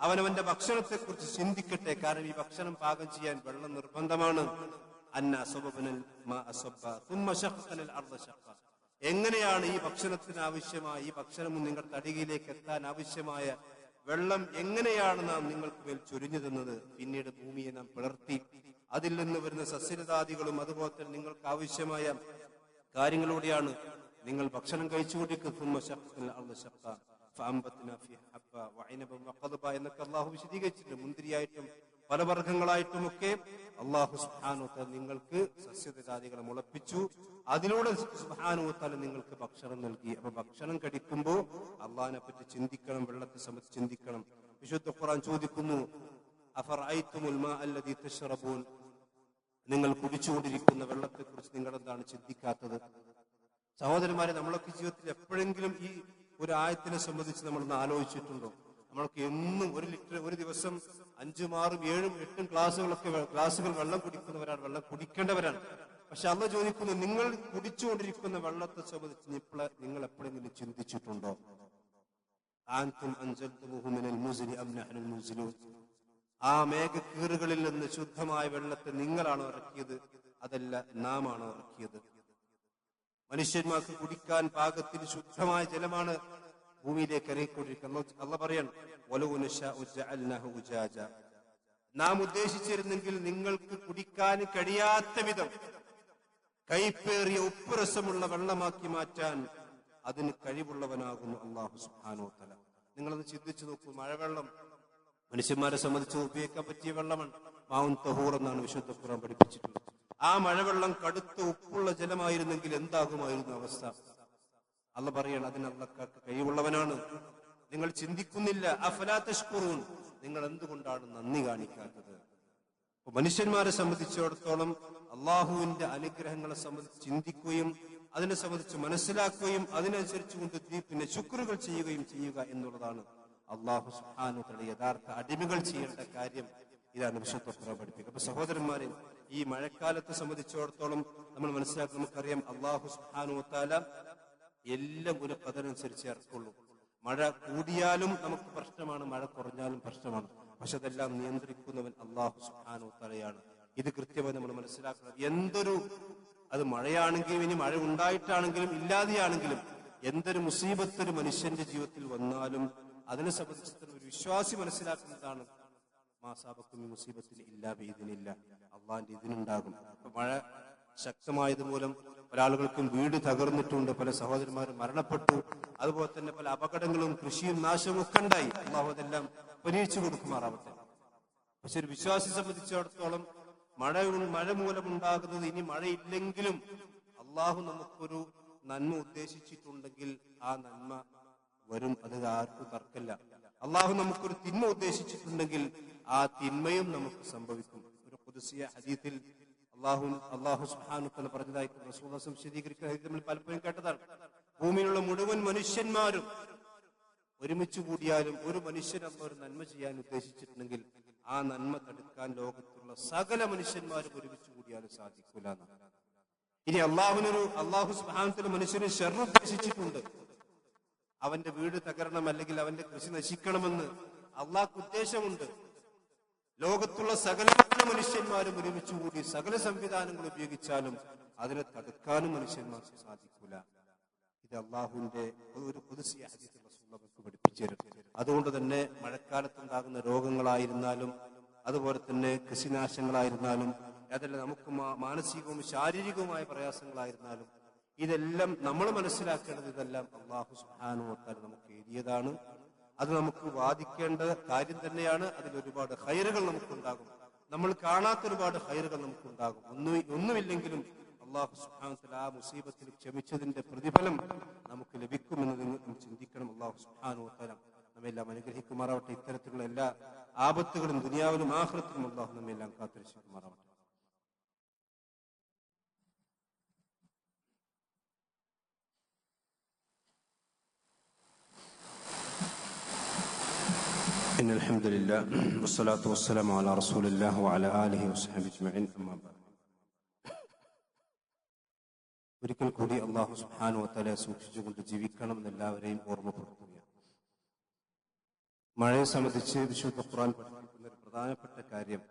അവനവന്റെ ഭക്ഷണത്തെ കുറിച്ച് ചിന്തിക്കട്ടെ. കാരണം ഈ ഭക്ഷണം പാകം ചെയ്യാൻ വെള്ളം നിർബന്ധമാണ്. അന്ന സബബനൽ മാ അസബ്ബ തുമ്മ ശഖഖനൽ അർദ ശഖ. എങ്ങനെയാണ് ഈ ഭക്ഷണത്തിന് ആവശ്യമായ, ഈ ഭക്ഷണം നിങ്ങളുടെ തടികയിലേക്ക് എത്താൻ ആവശ്യമായ വെള്ളം എങ്ങനെയാണ് നാം നിങ്ങൾക്ക് മേൽ ചൊരിഞ്ഞു തന്നത്? പിന്നീട് ഭൂമിയെ നാം പിളർത്തി അതിൽ നിന്ന് വരുന്ന സസ്യലതാദികളും അതുപോലെ തന്നെ നിങ്ങൾക്ക് ആവശ്യമായ കാര്യങ്ങളോടെയാണ് നിങ്ങൾ ഭക്ഷണം കഴിച്ചുകൊണ്ടിരിക്കുന്നത്. എന്നൊക്കെ അള്ളാഹു വിശദീകരിച്ചിട്ടുണ്ട്. മുന്തിരിയായിട്ടും ഫലവർഗ്ഗങ്ങളായിട്ടും ഒക്കെ അള്ളാഹു സുബ്ഹാനഹു വ തആല നിങ്ങൾക്ക് സസ്യലതാദികളെ മുളപ്പിച്ചു. അതിലൂടെ സുബ്ഹാനഹു വ തആല നിങ്ങൾക്ക് ഭക്ഷണം നൽകി. അപ്പൊ ഭക്ഷണം കഴിക്കുമ്പോൾ അള്ളാഹിനെ പറ്റി ചിന്തിക്കണം, വെള്ളത്തെ സംബന്ധിച്ച് ചിന്തിക്കണം. വിശുദ്ധ ഖുർആൻ ചോദിക്കുന്നു, അഫറഅയ്തുമുൽ മാ അല്ലദീ തശ്റബൂൻ, നിങ്ങൾ കുടിച്ചുകൊണ്ടിരിക്കുന്ന വെള്ളത്തെ കുറിച്ച് നിങ്ങൾ എന്താണ് ചിന്തിക്കാത്തത്? സഹോദരന്മാരെ, നമ്മളൊക്കെ ജീവിതത്തിൽ എപ്പോഴെങ്കിലും ഈ ഒരു ആയത്തിനെ സംബന്ധിച്ച് നമ്മളൊന്ന് ആലോചിച്ചിട്ടുണ്ടോ? നമ്മൾക്ക് എന്നും ഒരു ദിവസം 5, 6, 7, 8 ഗ്ലാസുകൾ വെള്ളം കുടിക്കുന്നവരാണ്, വെള്ളം കുടിക്കേണ്ടവരാണ്. പക്ഷെ അള്ളാഹ് ചോദിക്കുന്നു, നിങ്ങൾ കുടിച്ചുകൊണ്ടിരിക്കുന്ന വെള്ളത്തെ സംബന്ധിച്ച് നിങ്ങൾ എപ്പോഴെങ്കിലും ചിന്തിച്ചിട്ടുണ്ടോ? ആൻതും അൻസൽതുമുഹു മിനൽ മുസ്നി അം നഹ്നുൽ മുൻസിലൂൻ. ആ മേഘക്കീറുകളിൽ നിന്ന് ശുദ്ധമായ വെള്ളത്തെ നിങ്ങളാണോ ഇറക്കിയത്, അതല്ല നാം ആണോ ഇറക്കിയത്? മനുഷ്യന്മാർക്ക് കുടിക്കാൻ പാകത്തിന് ശുദ്ധമായ ജലമാണ് ഭൂമിയിലേക്ക് ഇറങ്ങിക്കൊണ്ടിരിക്കുന്നത്. അള്ളാഹ് പറയാണ്, വലൗ നശാഉ ജഅൽനാഹു ഉജാജ. നാം ഉദ്ദേശിച്ചിരുന്നെങ്കിൽ നിങ്ങൾക്ക് കുടിക്കാൻ കഴിയാത്ത വിധം കൈപ്പേറിയ ഉപ്പുരസമുള്ള വെള്ളമാക്കി മാറ്റാൻ അതിന് കഴിവുള്ളവനാകുന്നു അല്ലാഹു സുബ്ഹാനഹു വ തആല. നിങ്ങളത് ചിന്തിച്ചു നോക്കൂ. മഴവെള്ളം മനുഷ്യന്മാരെ സംബന്ധിച്ച് ഉപയോഗിക്കാൻ പറ്റിയ വെള്ളമാണ്. മാഉൻ തഹൂർ എന്നാണ് വിശുദ്ധ ഖുർആൻ പഠിപ്പിച്ചിട്ടുള്ളത്. ആ മഴവെള്ളം കടുത്ത ഉപ്പുള്ള ജലമായിരുന്നെങ്കിൽ എന്താകുമായിരുന്നു അവസ്ഥ? അള്ളാഹ് പറയാണ്, അതിന് അള്ളാഹ്ക്ക് കഴിവുള്ളവനാണ്. നിങ്ങൾ ചിന്തിക്കുന്നില്ല. അഫലാ തശ്കുറൂൻ, നിങ്ങൾ എന്തുകൊണ്ടാണ് നന്ദി കാണിക്കാത്തത്? അപ്പൊ മനുഷ്യന്മാരെ സംബന്ധിച്ചിടത്തോളം അള്ളാഹുവിന്റെ അനുഗ്രഹങ്ങളെ സംബന്ധിച്ച് ചിന്തിക്കുകയും അതിനെ സംബന്ധിച്ച് മനസ്സിലാക്കുകയും അതിനനുസരിച്ച് കൊണ്ട് പിന്നെ ശുക്റുകൾ ചെയ്യുകയും ചെയ്യുക എന്നുള്ളതാണ് അള്ളാഹു സുബ്ഹാനഹു വ തആല യഥാർത്ഥ അടിമകൾ ചെയ്യേണ്ട കാര്യം. ഇതാണ് വിശുദ്ധ ഖുർആൻ പഠിപ്പിക്കുക. അപ്പൊ സഹോദരന്മാരെ, ഈ മഴക്കാലത്തെ സംബന്ധിച്ചിടത്തോളം നമ്മൾ മനസ്സിലാക്കി നമുക്കറിയാം, അള്ളാഹു സുബ്ഹാനഹു വ തആല എല്ലാം ഒരു ഖദറനുസരിച്ച് ഇറക്കുള്ളൂ. മഴ കൂടിയാലും നമുക്ക് പ്രശ്നമാണ്, മഴ കുറഞ്ഞാലും പ്രശ്നമാണ്. പക്ഷെ അതെല്ലാം നിയന്ത്രിക്കുന്നവൻ അള്ളാഹു സുബ്ഹാനഹു വ തആലയാണ്. ഇത് കൃത്യമായി നമ്മൾ മനസ്സിലാക്കണം. അത് മഴയാണെങ്കിലും ഇനി മഴ ഉണ്ടായിട്ടാണെങ്കിലും ഇല്ലാതെയാണെങ്കിലും എന്തൊരു മുസീബത്ത് ഒരു മനുഷ്യന്റെ ജീവിതത്തിൽ വന്നാലും അതിനെ സംബന്ധിച്ച് ഒരു വിശ്വാസി മനസ്സിലാക്കുന്നതാണ്, മാസാബക്കും മുസീബത്തിന് ഇല്ലാ ബിഇദ്നില്ല, അള്ളാന്റെ ഇതിനുണ്ടാകും. മഴ ശക്തമായത് മൂലം പല ആളുകൾക്കും വീട് തകർന്നിട്ടുണ്ട്, പല സഹോദരന്മാരും മരണപ്പെട്ടു, അതുപോലെ തന്നെ പല അപകടങ്ങളും കൃഷിയും നാശവും ഒക്കെ ഉണ്ടായി. അള്ളാഹു അതെല്ലാം പരിഹരിച്ചു കൊടുക്കുമാറാവട്ടെ. പക്ഷെ ഒരു വിശ്വാസിയെ സംബന്ധിച്ചിടത്തോളം മഴ മൂലമുണ്ടാകുന്നത്, ഇനി മഴയില്ലെങ്കിലും അള്ളാഹു നമുക്കൊരു നന്മ ഉദ്ദേശിച്ചിട്ടുണ്ടെങ്കിൽ ആ നന്മ വരും, അത് ആർക്കും തർക്കമില്ല. അള്ളാഹു നമുക്കൊരു തിന്മ ഉദ്ദേശിച്ചിട്ടുണ്ടെങ്കിൽ ആ തിന്മയും നമുക്ക് സംഭവിക്കും. ഒരു ഖുദ്സിയ ഹദീസിൽ അള്ളാഹു സുബ്ഹാനഹു വ തആല പറഞ്ഞതായി റസൂലുള്ളാഹി സംശദീകരിക്കുന്ന ഹദീസ് നമ്മൾ പലപ്പോഴും കേട്ടതാണ്. ഭൂമിയിലുള്ള മുഴുവൻ മനുഷ്യന്മാരും ഒരുമിച്ച് കൂടിയാലും ഒരു മനുഷ്യൻ ഒരു നന്മ ചെയ്യാൻ ഉദ്ദേശിച്ചിട്ടുണ്ടെങ്കിൽ ആ നന്മ തടുക്കാൻ ലോകത്തുള്ള സകല മനുഷ്യന്മാരും ഒരുമിച്ച് കൂടിയാലും സാധിക്കൂല എന്നാണ്. ഇനി അള്ളാഹു സുബ്ഹാനഹു വ തആല മനുഷ്യന് ശർറ് ഉദ്ദേശിച്ചിട്ടുണ്ട്, അവന്റെ വീട് തകരണം അല്ലെങ്കിൽ അവന്റെ കൃഷി നശിക്കണമെന്ന് അള്ളാഹ്ക്ക് ഉദ്ദേശമുണ്ട്. ലോകത്തുള്ള സകല മനുഷ്യന്മാരും ഒരുമിച്ച് കൂടി സകല സംവിധാനങ്ങൾ ഉപയോഗിച്ചാലും അതിനെ തടുക്കാനും മനുഷ്യന്മാർക്ക് സാധിക്കൂല. ഇത് അള്ളാഹുവിന്റെ ഒരു ഖുദ്സിയ ഹദീസ് റസൂലുള്ളാഹി പഠിപ്പിച്ചു തരും. അതുകൊണ്ട് തന്നെ മഴക്കാലത്തുണ്ടാകുന്ന രോഗങ്ങളായിരുന്നാലും അതുപോലെ തന്നെ കൃഷിനാശങ്ങളായിരുന്നാലും അതല്ല നമുക്ക് മാനസികവും ശാരീരികവുമായ പ്രയാസങ്ങളായിരുന്നാലും ഇതെല്ലാം നമ്മൾ മനസ്സിലാക്കേണ്ടത്, ഇതെല്ലാം അള്ളാഹു സുബ്ഹാനഹു വ തആല നമുക്ക് എഴുതിയതാണ്. അത് നമുക്ക് വാദിക്കേണ്ട കാര്യം തന്നെയാണ്. അതിൽ ഒരുപാട് ഖൈറുകൾ നമുക്കുണ്ടാകും, നമ്മൾ കാണാത്ത ഒരുപാട് ഖൈറുകൾ നമുക്കുണ്ടാകും. ഒന്നുമില്ലെങ്കിലും അള്ളാഹു സുബ്ഹാനഹു വ തആല ആ മുസീബത്തിൽ ക്ഷമിച്ചതിന്റെ പ്രതിഫലം നമുക്ക് ലഭിക്കുമെന്ന് നിങ്ങൾ ചിന്തിക്കണം. അള്ളാഹു സുബ്ഹാനഹു വ തആല നമ്മെല്ലാം അനുഗ്രഹിക്കുമാറാവട്ടെ. ഇത്തരത്തിലുള്ള എല്ലാ ആപത്തുകളും ദുനിയാവിലും ആഖിറത്തിലും അള്ളാഹു നമ്മെല്ലാം കാത്തുരക്ഷിക്കുമാറാവട്ടെ. إن الحمد لله والصلاة والسلام على رسول الله وعلى آله وصحبه أجمعين. أما بعد. ഒരിക്കൽ കൂടി അല്ലാഹു സുബ്ഹാനഹു വ തആല സൂക്ഷിച്ചുകൊണ്ട് ജീവിക്കണം എന്ന് എല്ലാവരെയും ഓർമ്മപ്പെടുത്തുകയാണ്. മഴയെ സംബന്ധിച്ച് വിശുദ്ധ ഖുർആൻ പഠിപ്പിക്കുന്ന ഒരു പ്രധാനപ്പെട്ട കാര്യം,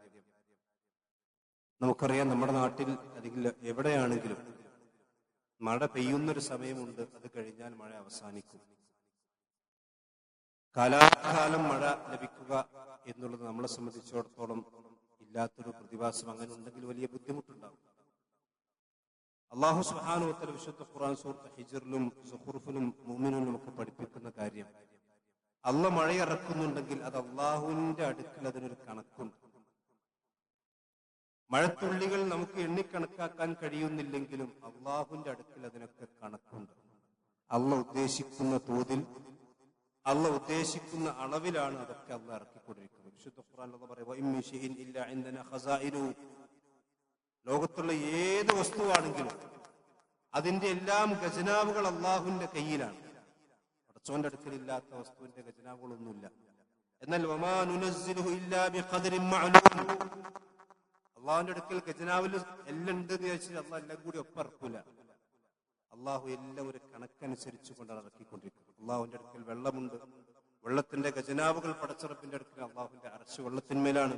നമുക്കറിയാം, നമ്മുടെ നാട്ടിൽ അല്ലെങ്കിൽ എവിടെയാണെങ്കിലും മഴ പെയ്യുന്നൊരു സമയമുണ്ട്, അത് കഴിഞ്ഞാൽ മഴ അവസാനിക്കും. കാലാകാലം മഴ ലഭിക്കുക എന്നുള്ളത് നമ്മളെ സംബന്ധിച്ചിടത്തോളം ഇല്ലാത്തൊരു പ്രതിഭാസം. അങ്ങനെ ഉണ്ടെങ്കിൽ വലിയ ബുദ്ധിമുട്ടുണ്ടാകും. അല്ലാഹു സുബ്ഹാനഹു വ തആല വിശുദ്ധ ഖുർആൻ സൂറത്ത് ഹിജ്റിലും സുഖ്റുഫിലും മുഅ്മിനൂനിലും ഒക്കെ പഠിപ്പിക്കുന്ന കാര്യം, അള്ളാഹ് മഴയിറക്കുന്നുണ്ടെങ്കിൽ അത് അള്ളാഹുവിന്റെ അടുക്കൽ അതിനൊരു കണക്കുണ്ട്. മഴത്തുള്ളികൾ നമുക്ക് എണ്ണിക്കണക്കാക്കാൻ കഴിയുന്നില്ലെങ്കിലും അള്ളാഹുവിന്റെ അടുക്കൽ അതിനൊക്കെ കണക്കുണ്ട്. അള്ളാഹ് ഉദ്ദേശിക്കുന്ന തോതിൽ, അള്ളാഹ് ഉദ്ദേശിക്കുന്ന അളവിലാണ് അതൊക്കെ അള്ളാഹ് ഇറക്കിക്കൊണ്ടിരിക്കുന്നത്. വിശുദ്ധ ഖുർആൻ അള്ളാഹ് പറയുക, വഇൻ ഷൈഇൻ ഇല്ലാ ഇൻദനാ ഖസാഇനുഹു, ലോകത്തുള്ള ഏത് വസ്തുവാണെങ്കിലും അതിന്റെ എല്ലാം ഖജനാവുകൾ അള്ളാഹുവിന്റെ കയ്യിലാണ്. പടച്ചോന്റെ അടുക്കലില്ലാത്ത വസ്തുവിന്റെ ഖജനാവുകളൊന്നുമില്ല. എന്നാൽ വമാ നുനസ്സിലുഹു ഇല്ലാ ബിഖദരിൻ മഅലൂം, അള്ളാഹുവിന്റെ അടുക്കൽ ഖജനാവിൽ എല്ലാം ഉണ്ട് എന്ന് ചോദിച്ചാൽ അള്ളാഹ് എല്ലാം കൂടി ഒപ്പിറക്കൂല. അള്ളാഹു എല്ലാം ഒരു കണക്കനുസരിച്ച് കൊണ്ടാണ് ഇറക്കിക്കൊണ്ടിരിക്കുന്നത്. അള്ളാഹുവിന്റെ അടുക്കൽ വെള്ളമുണ്ട്, വെള്ളത്തിന്റെ ഖജനാവുകൾ പടച്ചറപ്പിന്റെ അടുക്കൽ അള്ളാഹുവിന്റെ അർശ് വെള്ളത്തിന്മേലാണ്.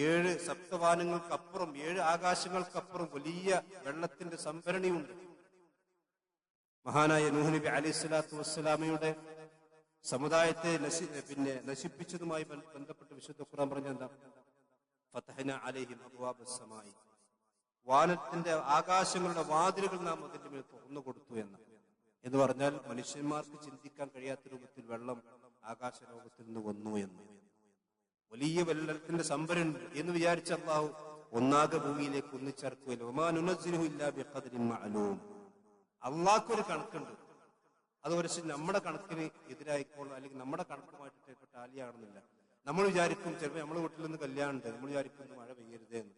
7 സപ്തവാനങ്ങൾക്കപ്പുറം, 7 ആകാശങ്ങൾക്കപ്പുറം വലിയ വെള്ളത്തിന്റെ സംഭരണിയുണ്ട്. മഹാനായ നൂഹ് നബി അലൈഹി സ്വലാത്തു വസ്സലാമയുടെ സമുദായത്തെ നശിപ്പിച്ചതുമായി ബന്ധപ്പെട്ട് വിശുദ്ധ ഖുർആൻ പറഞ്ഞ എന്താ? ഫതഹ്ന അലൈഹിം അബ്വാബസ് സമായി, വാനത്തിന്റെ ആകാശങ്ങളുടെ വാതിലുകൾ നാം അതിന്റെ മേൽ തുറന്നു കൊടുത്തു എന്ന് പറഞ്ഞാൽ മനുഷ്യന്മാർക്ക് ചിന്തിക്കാൻ കഴിയാത്ത രൂപത്തിൽ വെള്ളം ആകാശലോകത്തിൽ നിന്ന് വന്നു എന്ന്. വലിയ വെള്ളത്തിന്റെ സംഭരണം എന്ന് വിചാരിച്ച അല്ലാഹു ഒന്നാകെ ഭൂമിയിലേക്ക് ഒന്നിച്ചേർക്കുകയില്ല. വമാ നുനസ്സിലുഹു ഇല്ലാ ബിഖദരിൻ മഅലൂം, അള്ളാഹ്ക്കൊരു കണക്കുണ്ട്. അത് ഒരു നമ്മുടെ കണക്കിന് എതിരായിക്കോളും, അല്ലെങ്കിൽ നമ്മുടെ കണക്കുമായിട്ട് ചിലപ്പോൾ ടാലിയാകണമെന്നില്ല. നമ്മൾ വിചാരിക്കും, ചിലപ്പോൾ നമ്മുടെ വീട്ടിൽ നിന്ന് കല്യാണം ഉണ്ട്, നമ്മൾ വിചാരിക്കും മഴ പെയ്യരുതേ എന്ന്.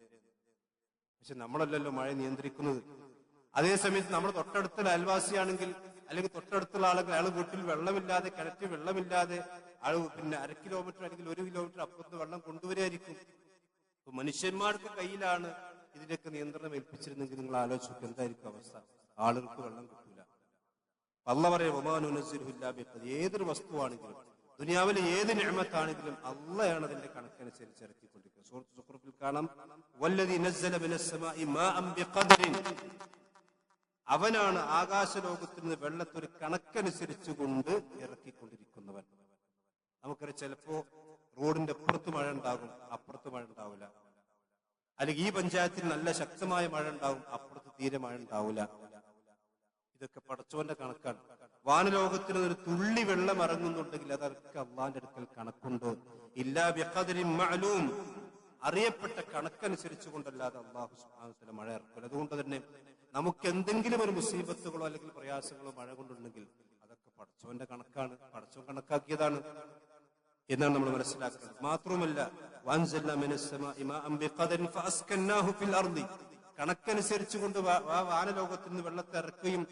പക്ഷെ നമ്മളല്ലല്ലോ മഴ നിയന്ത്രിക്കുന്നത്. അതേസമയത്ത് നമ്മുടെ തൊട്ടടുത്തുള്ള അയൽവാസിയാണെങ്കിൽ, അല്ലെങ്കിൽ തൊട്ടടുത്തുള്ള ആളുകൾ, അയാൾ വീട്ടിൽ വെള്ളമില്ലാതെ, കിണറ്റിൽ വെള്ളമില്ലാതെ ആൾ 1/2 കിലോമീറ്റർ അല്ലെങ്കിൽ 1 കിലോമീറ്റർ അപ്പുറത്ത് വെള്ളം കൊണ്ടുവരായിരിക്കും. അപ്പൊ മനുഷ്യന്മാർക്ക് കയ്യിലാണ് ഇതിനൊക്കെ നിയന്ത്രണം ഏൽപ്പിച്ചിരുന്നെങ്കിൽ നിങ്ങൾ ആലോചിച്ചു എന്തായിരിക്കും അവസ്ഥ? ആളുകൾക്ക് വെള്ളം കിട്ടൂല. അല്ലാഹ് പറയും, വമാ നുനസ്സിലുഹു ഇല്ലാ ബിഖദർ, ഏതൊരു വസ്തുവാണെങ്കിലും ദുനിയാവിലെ ഏത് നിഅമത്താണെങ്കിലും അള്ളയാണ് അതിന്റെ കണക്കനുസരിച്ച് ഇറക്കിക്കൊണ്ടിരിക്കുന്നത്. സൂറത്ത് സുഖ്റുഫിൽ കാണാം, വല്ലദീ നസ്സല മിനസ് സമാഇ മാഅൻ ബിഖദറിൻ, അവനാണ് ആകാശലോകത്തിൽ നിന്ന് വെള്ളത്തൊരു കണക്കനുസരിച്ച് കൊണ്ട് ഇറക്കിക്കൊണ്ടിരിക്കുന്നവൻ. നമുക്കറിയാം, ചിലപ്പോ റോഡിന്റെ അപ്പുറത്ത് മഴ ഉണ്ടാകും, അപ്പുറത്ത് മഴ ഉണ്ടാവില്ല. അല്ലെങ്കിൽ ഈ പഞ്ചായത്തിൽ നല്ല ശക്തമായ മഴ ഉണ്ടാവും, അപ്പുറത്ത് തീരെ മഴ ഉണ്ടാവില്ല. ഇതൊക്കെ പടച്ചോന്റെ കണക്കാണ്. വാനലോകത്തിന് ഒരു തുള്ളി വെള്ളം ഇറങ്ങുന്നുണ്ടെങ്കിൽ അതൊക്കെ അള്ളാന്റെ അടുക്കൽ കണക്കുണ്ട്. ഇല്ലാ ബിഖദരിൻ മഅലൂം, അറിയപ്പെട്ട കണക്കനുസരിച്ച് കൊണ്ടല്ലാതെ അല്ലാഹു സുബ്ഹാനഹു വ തആല മഴ ഇറക്കില്ല. അതുകൊണ്ട് തന്നെ നമുക്ക് എന്തെങ്കിലും ഒരു മുസീബത്തുകളോ അല്ലെങ്കിൽ പ്രയാസങ്ങളോ മഴ കൊണ്ടുണ്ടെങ്കിൽ അതൊക്കെ പടച്ചോന്റെ കണക്കാണ്, പടച്ചോൻ കണക്കാക്കിയതാണ് എന്നാണ് നമ്മൾ മനസ്സിലാക്കുന്നത്. മാത്രവുമല്ല, വഅൻസൽനാ മിനസ് സമാഇ മാഅൻ ബിഖദരിൻ ഫഅസ്കന്നാഹു ഫിൽ അർദി, കണക്കനുസരിച്ച് കൊണ്ട് വാനലോകത്തിൽ നിന്ന് വെള്ളത്തെ ഇറക്കുകയും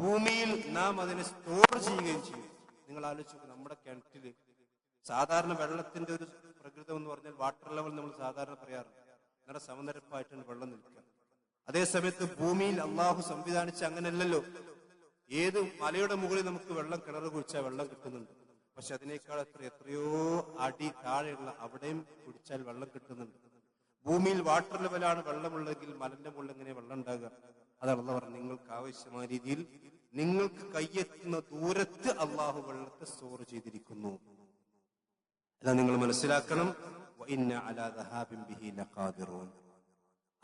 ഭൂമിയിൽ നാം അതിനെ സ്റ്റോർ ചെയ്യുകയും ചെയ്യും. നിങ്ങൾ ആലോചിച്ചു, നമ്മുടെ കിണറ്റില് സാധാരണ വെള്ളത്തിന്റെ ഒരു പ്രകൃതം എന്ന് പറഞ്ഞാൽ വാട്ടർ ലെവൽ നമ്മൾ സാധാരണ പറയാറുണ്ട്, നിങ്ങളുടെ സമനിരപ്പായിട്ടാണ് വെള്ളം നിൽക്കുക. അതേസമയത്ത് ഭൂമിയിൽ അള്ളാഹു സംവിധാനിച്ച അങ്ങനെയല്ലല്ലോ. ഏത് മലയുടെ മുകളിൽ നമുക്ക് വെള്ളം കിണർ കുഴിച്ചാൽ വെള്ളം കിട്ടുന്നുണ്ട്. പക്ഷെ അതിനേക്കാൾ എത്രയോ അടി താഴെയുള്ള അവിടെയും കുടിച്ചാൽ വെള്ളം കിട്ടുന്നുണ്ട്. ഭൂമിയിൽ വാട്ടർ ലെവലാണ് വെള്ളമുള്ളെങ്കിൽ മലന്റെ മുകളിൽ എങ്ങനെ വെള്ളം ഉണ്ടാകുക? അതാണ് അള്ളാഹ് പറഞ്ഞത്, നിങ്ങൾക്ക് ആവശ്യമായ രീതിയിൽ നിങ്ങൾക്ക് കയ്യെത്തുന്ന ദൂരത്ത് അള്ളാഹു വെള്ളത്തെ സ്റ്റോർ ചെയ്തിരിക്കുന്നു. അതാ നിങ്ങൾ മനസ്സിലാക്കണം.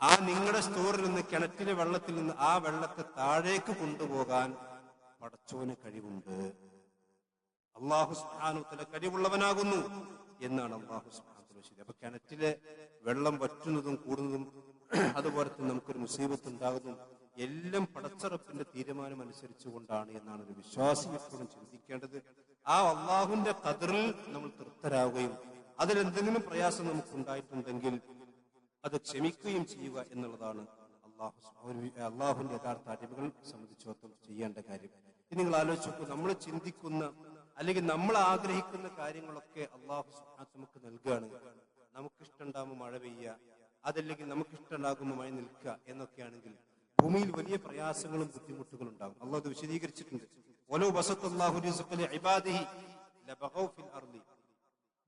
ആ നിങ്ങളുടെ സ്റ്റോറിൽ നിന്ന്, കിണറ്റിലെ വെള്ളത്തിൽ നിന്ന് ആ വെള്ളത്തെ താഴേക്ക് കൊണ്ടുപോകാൻ പടച്ചോന് കഴിവുണ്ട്. അല്ലാഹു സുബ്ഹാനഹു വ തആല കഴിവുള്ളവനാകുന്നു എന്നാണ് അല്ലാഹു സുബ്ഹാനഹു വ തആല. അപ്പൊ കിണറ്റിലെ വെള്ളം വറ്റുന്നതും കൂടുന്നതും അതുപോലെ തന്നെ നമുക്കൊരു മുസീബത്ത് ഉണ്ടാകുന്നതും എല്ലാം പടച്ചറപ്പിന്റെ തീരുമാനം അനുസരിച്ചുകൊണ്ടാണ് എന്നാണ് ഒരു വിശ്വാസി എപ്പോഴും ചിന്തിക്കേണ്ടത്. ആ അള്ളാഹുവിന്റെ ഖദറിൽ നമ്മൾ തൃപ്തരാവുകയും അതിലെന്തെങ്കിലും പ്രയാസം നമുക്ക് ഉണ്ടായിട്ടുണ്ടെങ്കിൽ അത് ക്ഷമിക്കുകയും ചെയ്യുക എന്നുള്ളതാണ് അള്ളാഹുവിന്റെ യഥാർത്ഥ അടിമകൾ സംബന്ധിച്ചിടത്തോളം ചെയ്യേണ്ട കാര്യം. ഇനി നിങ്ങൾ ആലോചിച്ചു, നമ്മൾ ചിന്തിക്കുന്ന അല്ലെങ്കിൽ നമ്മൾ ആഗ്രഹിക്കുന്ന കാര്യങ്ങളൊക്കെ അള്ളാഹു നമുക്ക് നൽകുകയാണ്. നമുക്കിഷ്ടമുണ്ടാകുമ്പോൾ മഴ പെയ്യുക, അതല്ലെങ്കിൽ നമുക്കിഷ്ടമുണ്ടാകുമ്പോൾ മഴ നിൽക്കുക എന്നൊക്കെയാണെങ്കിൽ ഭൂമിയിൽ വലിയ പ്രയാസങ്ങളും ബുദ്ധിമുട്ടുകളും ഉണ്ടാകും. അള്ളാഹു അത് വിശദീകരിച്ചിട്ടുണ്ട്.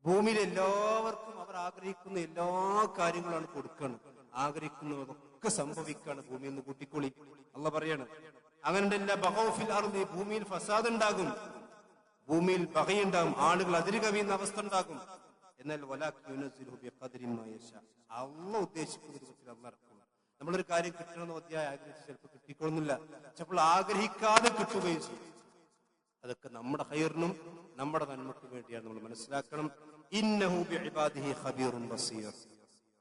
ഭൂമിയിൽ എല്ലാവർക്കും അവർ ആഗ്രഹിക്കുന്ന എല്ലാ കാര്യങ്ങളാണ് കൊടുക്കണം. ആഗ്രഹിക്കുന്നതൊക്കെ സംഭവിക്കാണ്. ഭൂമിയിൽ നിന്ന് കൂട്ടിക്കൊളി അള്ളാഹ് പറയാണ്. അങ്ങനെ ബഗൗഫിൽ അർദി, ഭൂമിയിൽ ഫസാദ് ഉണ്ടാകും, ഭൂമിയിൽ ബഗയുണ്ടാകും, ആളുകൾ അതിര് കവിയുന്ന അവസ്ഥ ഉണ്ടാകും. എന്നാൽ അള്ളാഹ് ഉദ്ദേശിക്കുന്ന രൂപത്തിൽ അള്ളാഹ് ഇറക്കും. നമ്മളൊരു കാര്യം കിട്ടണമെന്ന് ഒത്തിരി ആഗ്രഹിച്ച് ചിലപ്പോൾ കിട്ടിക്കൊള്ളുന്നില്ല, ചിലപ്പോൾ ആഗ്രഹിക്കാതെ കിട്ടുകയും ചെയ്യും. അതൊക്കെ നമ്മുടെ ഖൈറിനും നമ്മുടെ നന്മയ്ക്കും വേണ്ടിയാണ് നമ്മൾ മനസ്സിലാക്കണം. ഇന്നഹു ബിഇബാദിഹി ഖബീറുൻ ബസീർ.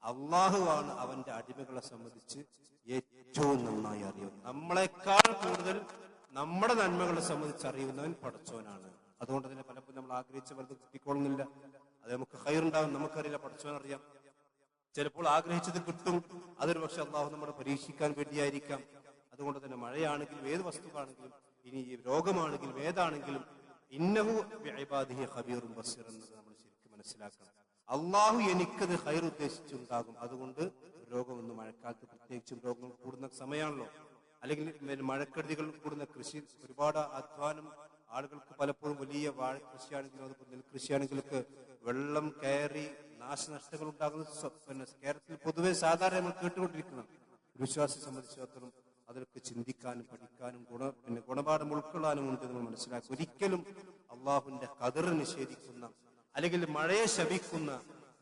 അള്ളാഹുവാണ് അവന്റെ അടിമകളെ സംബന്ധിച്ച് ഏറ്റവും നന്നായി അറിയുന്നത്. നമ്മളെക്കാൾ കൂടുതൽ നമ്മുടെ നന്മകളെ സംബന്ധിച്ച് അറിയുന്നവൻ പടച്ചോനാണ്. അതുകൊണ്ട് തന്നെ പലപ്പോഴും നമ്മൾ ആഗ്രഹിച്ച വലുത് കിട്ടിക്കൊള്ളുന്നില്ല. അത് നമുക്ക് ഖൈറുണ്ടാവും, നമുക്കറിയില്ല, പടച്ചോൻ അറിയാം. ചിലപ്പോൾ ആഗ്രഹിച്ചത് കിട്ടും, അതൊരു പക്ഷെ അള്ളാഹു നമ്മളെ പരീക്ഷിക്കാൻ വേണ്ടിയായിരിക്കാം. അതുകൊണ്ട് തന്നെ മഴയാണെങ്കിലും ഏത് വസ്തുവാണെങ്കിലും, ഇനി രോഗമാണെങ്കിലും ഏതാണെങ്കിലും, ഇന്നഹു ബിഇബാദിഹി ഖബീറുൻ ബസീർ എന്നത് നമ്മൾ ശരിക്കും മനസ്സിലാക്കണം. അള്ളാഹു എനിക്കത് ഖൈർ ഉദ്ദേശിച്ചുണ്ടാകും. അതുകൊണ്ട് രോഗമൊന്നും, മഴക്കാലത്ത് പ്രത്യേകിച്ചും രോഗങ്ങൾ കൂടുന്ന സമയമാണല്ലോ, അല്ലെങ്കിൽ മഴക്കെടുതികൾ കൂടുന്ന കൃഷി, ഒരുപാട് അധ്വാനം ആളുകൾക്ക് പലപ്പോഴും വലിയ വാഴ കൃഷിയാണെങ്കിലും അതുപോലെ നെൽകൃഷിയാണെങ്കിലൊക്കെ വെള്ളം കയറി നാശനഷ്ടങ്ങൾ ഉണ്ടാകുന്ന കേരളത്തിൽ പൊതുവെ സാധാരണ നമ്മൾ കേട്ടുകൊണ്ടിരിക്കണം. വിശ്വാസിയെ സംബന്ധിച്ചിടത്തോളം അതിലൊക്കെ ചിന്തിക്കാനും പഠിക്കാനും ഗുണപാഠം ഉൾക്കൊള്ളാനും ഉണ്ട് നമ്മൾ മനസ്സിലാക്കുക. ഒരിക്കലും അള്ളാഹുവിന്റെ ഖദർ നിഷേധിക്കുന്ന, അല്ലെങ്കിൽ മഴയെ ശപിക്കുന്ന,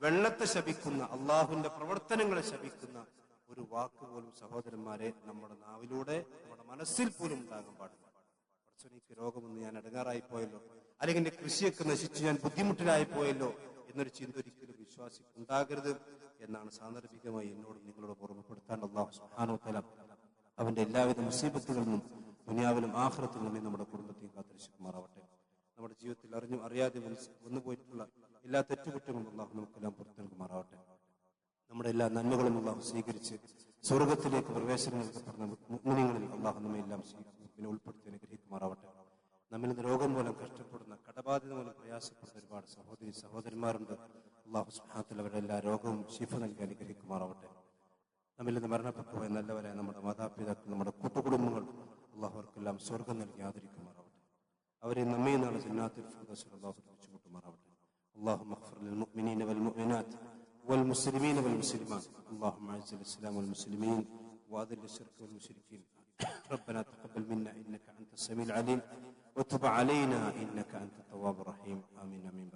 വെള്ളത്തെ ശപിക്കുന്ന, അള്ളാഹുവിന്റെ പ്രവർത്തനങ്ങളെ ശപിക്കുന്ന ഒരു വാക്ക് പോലും സഹോദരന്മാരെ നമ്മുടെ നാവിലൂടെ, നമ്മുടെ മനസ്സിൽ പോലും ഉണ്ടാകാൻ പാടില്ല. എനിക്ക് രോഗമൊന്ന്, ഞാൻ അടങ്ങാറായി പോയല്ലോ, അല്ലെങ്കിൽ എന്റെ കൃഷിയൊക്കെ നശിച്ച് ഞാൻ ബുദ്ധിമുട്ടിലായി പോയല്ലോ എന്നൊരു ചിന്ത ഒരിക്കലും വിശ്വാസിക്ക് ഉണ്ടാകരുത് എന്നാണ് സാന്ദർഭികമായി എന്നോടും നിങ്ങളോട് ഓർമ്മപ്പെടുത്താൻ. അല്ലാഹു സുബ്ഹാനഹു വ തആല അവന്റെ എല്ലാവിധ മുസീബത്തുകളിൽ നിന്നും ദുനിയാവിലും ആഖിറത്തിലും നമ്മെ നമ്മുടെ കുടുംബത്തെയും കാത്തുരക്ഷിക്കുമാറാവട്ടെ. നമ്മുടെ ജീവിതത്തിൽ അറിഞ്ഞും അറിയാതെ വന്നുപോയിട്ടുള്ള എല്ലാ തെറ്റുകുറ്റങ്ങളും അല്ലാഹു നമുക്കെല്ലാം പുറത്തു നൽകുമാറാവട്ടെ. നമ്മുടെ എല്ലാ നന്മകളും അല്ലാഹു സ്വീകരിച്ച് സ്വർഗത്തിലേക്ക് പ്രവേശനം നൽകപ്പെടുന്ന മുഅ്മിനീങ്ങളിൽ അല്ലാഹു നമ്മെ എല്ലാം പിന്നെ ഉൾപ്പെടുത്തി അനുഗ്രഹിക്കുമാറാവട്ടെ. നമ്മിൽ നിന്ന് രോഗം മൂലം കഷ്ടപ്പെടുന്ന, കടബാധ്യത മൂലം പ്രയാസപ്പെടുന്ന ഒരുപാട് സഹോദരന്മാരുണ്ട്. അല്ലാഹു സുബ്ഹാനഹു വ തആല അവരുടെ എല്ലാ രോഗവും ശിഫ നൽകി അനുഗ്രഹിക്കുമാറാവട്ടെ. നമ്മിൽ നിന്ന് മരണപ്പെട്ടു പോയ നല്ലവരായ നമ്മുടെ മാതാപിതാക്കൾ, നമ്മുടെ കൂട്ടുകുടുംബങ്ങൾ, അല്ലാഹു അവർക്കെല്ലാം സ്വർഗം നൽകി ആദരിക്കുമാറാവട്ടെ. അവരെ നമ്മെ നാളെ ജന്നാത്തുൽ ഫിർദൗസിൽ അല്ലാഹു ഒരുമിച്ചുകൂട്ടുമാറാവട്ടെ. അല്ലാഹുമ്മ ഗ്ഫിർ ലിൽ മുഅ്മിനീന വൽ മുഅ്മിനാത്ത് والمسلمين والمسلمات اللهم اعز الاسلام والمسلمين واذل الشرك والمشركين ربنا تقبل منا انك انت السميع العليم وتب علينا انك انت التواب الرحيم امين امين.